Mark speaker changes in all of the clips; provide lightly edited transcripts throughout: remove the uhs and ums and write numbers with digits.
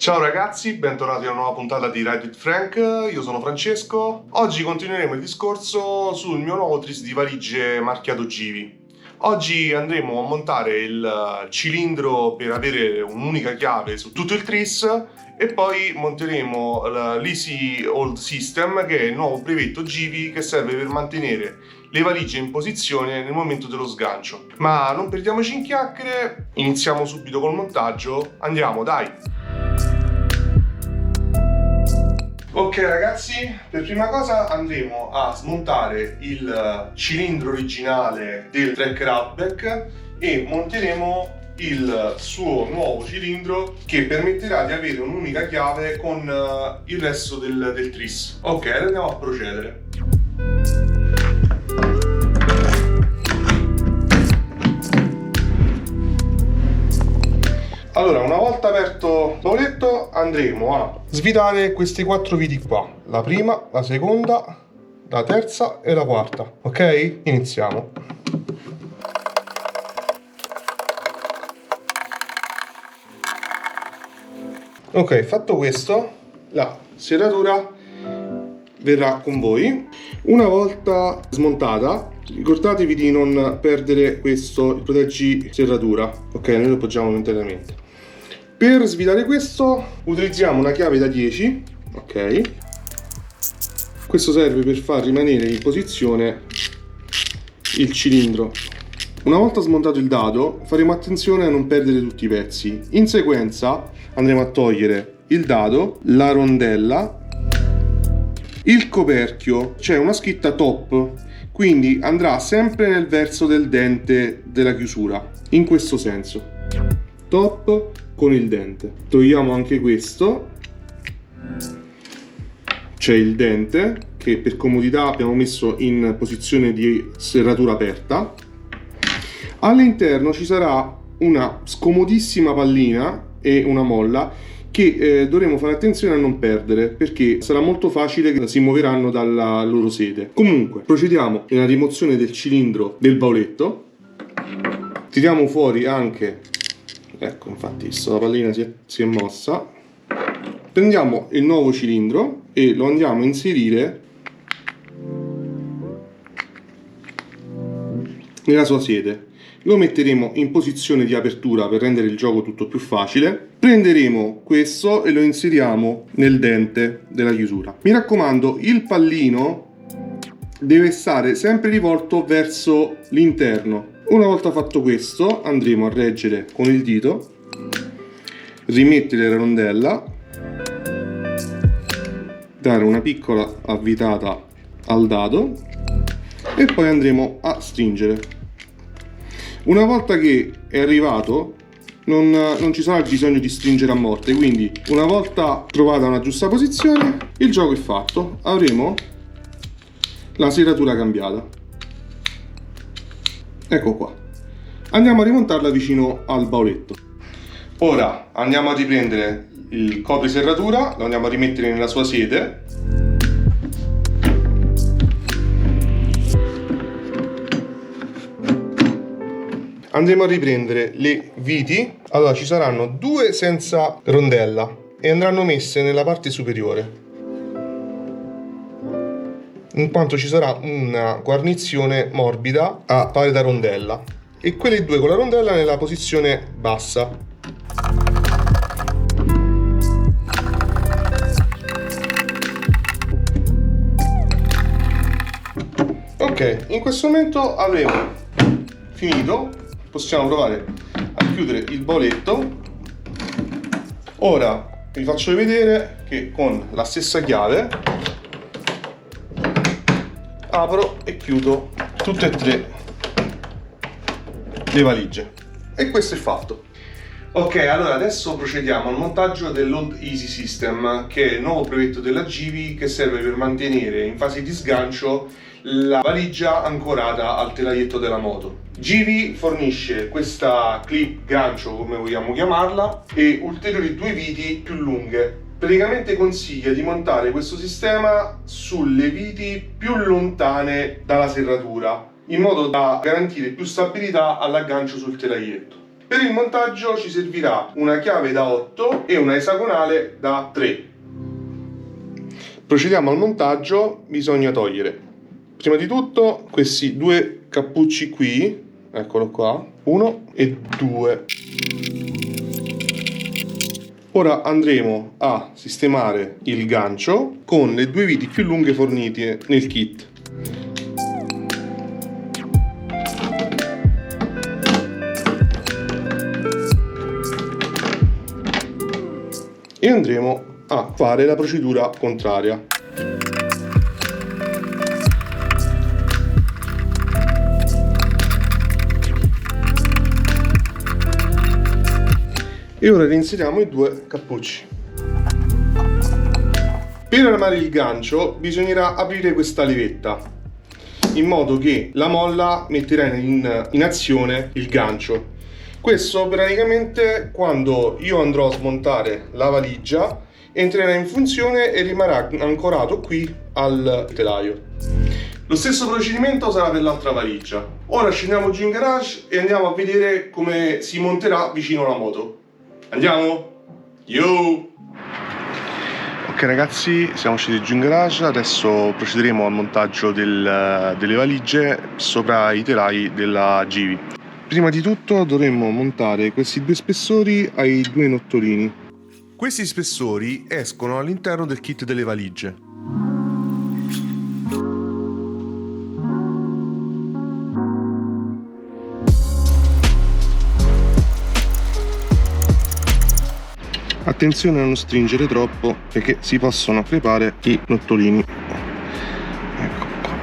Speaker 1: Ciao ragazzi, bentornati a una nuova puntata di Ride with Frank, io sono Francesco. Oggi continueremo il discorso sul mio nuovo tris di valigie marchiato Givi. Oggi andremo a montare il cilindro per avere un'unica chiave su tutto il tris e poi monteremo l'Easy Hold System, che è il nuovo brevetto Givi che serve per mantenere le valigie in posizione nel momento dello sgancio. Ma non perdiamoci in chiacchiere, iniziamo subito col montaggio, andiamo dai! Ok ragazzi, per prima cosa andremo a smontare il cilindro originale del Tracker Outback e monteremo il suo nuovo cilindro che permetterà di avere un'unica chiave con il resto del tris. Ok, andiamo a procedere. Allora, una volta aperto il bauletto andremo a svitare questi 4 viti qua, la prima, la seconda, la terza e la quarta. Ok? Iniziamo. Ok, fatto questo, la serratura verrà con voi. Una volta smontata, ricordatevi di non perdere questo, il proteggi serratura. Ok, noi lo appoggiamo interamente. Per svitare questo utilizziamo una chiave da 10, ok? Questo serve per far rimanere in posizione il cilindro. Una volta smontato il dado faremo attenzione a non perdere tutti i pezzi. In sequenza andremo a togliere il dado, la rondella, il coperchio. C'è una scritta top, quindi andrà sempre nel verso del dente della chiusura, in questo senso. Top con il dente. Togliamo anche questo. C'è il dente che per comodità abbiamo messo in posizione di serratura aperta. All'interno ci sarà una scomodissima pallina e una molla che dovremo fare attenzione a non perdere, perché sarà molto facile che si muoveranno dalla loro sede. Comunque procediamo nella rimozione del cilindro del bauletto. Tiriamo fuori anche, ecco, infatti la pallina si è mossa. Prendiamo il nuovo cilindro e lo andiamo a inserire nella sua sede. Lo metteremo in posizione di apertura per rendere il gioco tutto più facile. Prenderemo questo e lo inseriamo nel dente della chiusura. Mi raccomando, il pallino deve stare sempre rivolto verso l'interno. Una volta fatto questo andremo a reggere con il dito, rimettere la rondella, dare una piccola avvitata al dado e poi andremo a stringere. Una volta che è arrivato non ci sarà bisogno di stringere a morte, quindi una volta trovata una giusta posizione il gioco è fatto, avremo la serratura cambiata. Ecco qua. Andiamo a rimontarla vicino al bauletto. Ora andiamo a riprendere il copriserratura, lo andiamo a rimettere nella sua sede. Andremo a riprendere le viti. Allora ci saranno 2 senza rondella e andranno messe nella parte superiore, in quanto ci sarà una guarnizione morbida a pari da rondella, e quelle 2 con la rondella nella posizione bassa. Ok, in questo momento avremo finito. Possiamo provare a chiudere il bauletto. Ora vi faccio vedere che con la stessa chiave apro e chiudo tutte e 3 le valigie e questo è fatto. Ok, allora adesso procediamo al montaggio dell'Hold Easy System, che è il nuovo brevetto della Givi che serve per mantenere in fase di sgancio la valigia ancorata al telaietto della moto. Givi fornisce questa clip gancio, come vogliamo chiamarla, e ulteriori 2 viti più lunghe. Praticamente consiglia di montare questo sistema sulle viti più lontane dalla serratura, in modo da garantire più stabilità all'aggancio sul telaietto. Per il montaggio ci servirà una chiave da 8 e una esagonale da 3. Procediamo al montaggio. Bisogna togliere prima di tutto questi due cappucci qui, eccolo qua, 1 e 2. Ora andremo a sistemare il gancio con le due viti più lunghe fornite nel kit. E andremo a fare la procedura contraria. E ora reinseriamo i due cappucci. Per armare il gancio bisognerà aprire questa levetta, in modo che la molla metterà in azione il gancio. Questo praticamente quando io andrò a smontare la valigia entrerà in funzione e rimarrà ancorato qui al telaio. Lo stesso procedimento sarà per l'altra valigia. Ora scendiamo giù in garage e andiamo a vedere come si monterà vicino alla moto. Andiamo? Yo! Ok ragazzi, siamo scesi giù in garage, adesso procederemo al montaggio delle valigie sopra i telai della Givi. Prima di tutto dovremmo montare questi due spessori ai due nottolini. Questi spessori escono all'interno del kit delle valigie. Attenzione a non stringere troppo perché si possono crepare i nottolini. Ecco qua.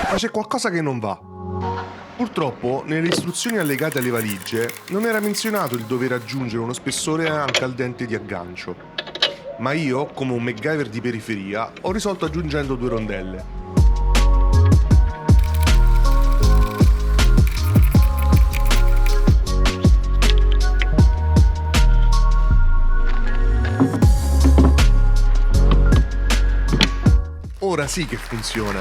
Speaker 1: Ma c'è qualcosa che non va. Purtroppo nelle istruzioni allegate alle valigie non era menzionato il dover aggiungere uno spessore anche al dente di aggancio. Ma io, come un MacGyver di periferia, ho risolto aggiungendo 2 rondelle. Ora sì che funziona.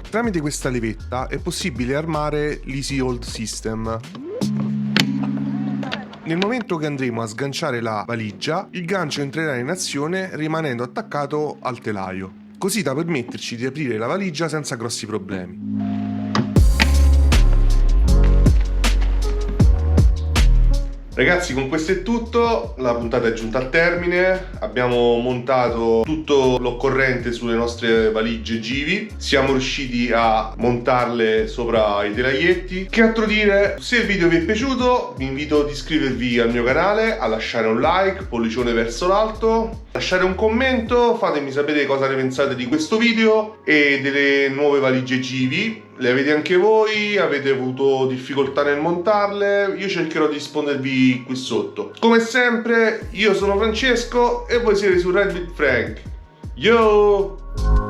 Speaker 1: Tramite questa levetta è possibile armare l'Easy Hold System. Nel momento che andremo a sganciare la valigia, il gancio entrerà in azione rimanendo attaccato al telaio, così da permetterci di aprire la valigia senza grossi problemi. Ragazzi, con questo è tutto, la puntata è giunta al termine, abbiamo montato tutto l'occorrente sulle nostre valigie Givi, siamo riusciti a montarle sopra i telaietti. Che altro dire? Se il video vi è piaciuto vi invito ad iscrivervi al mio canale, a lasciare un like, pollicione verso l'alto, lasciare un commento, fatemi sapere cosa ne pensate di questo video e delle nuove valigie Givi. Le avete anche voi? Avete avuto difficoltà nel montarle? Io cercherò di rispondervi qui sotto. Come sempre, io sono Francesco e voi siete su Red with Frank. Yo!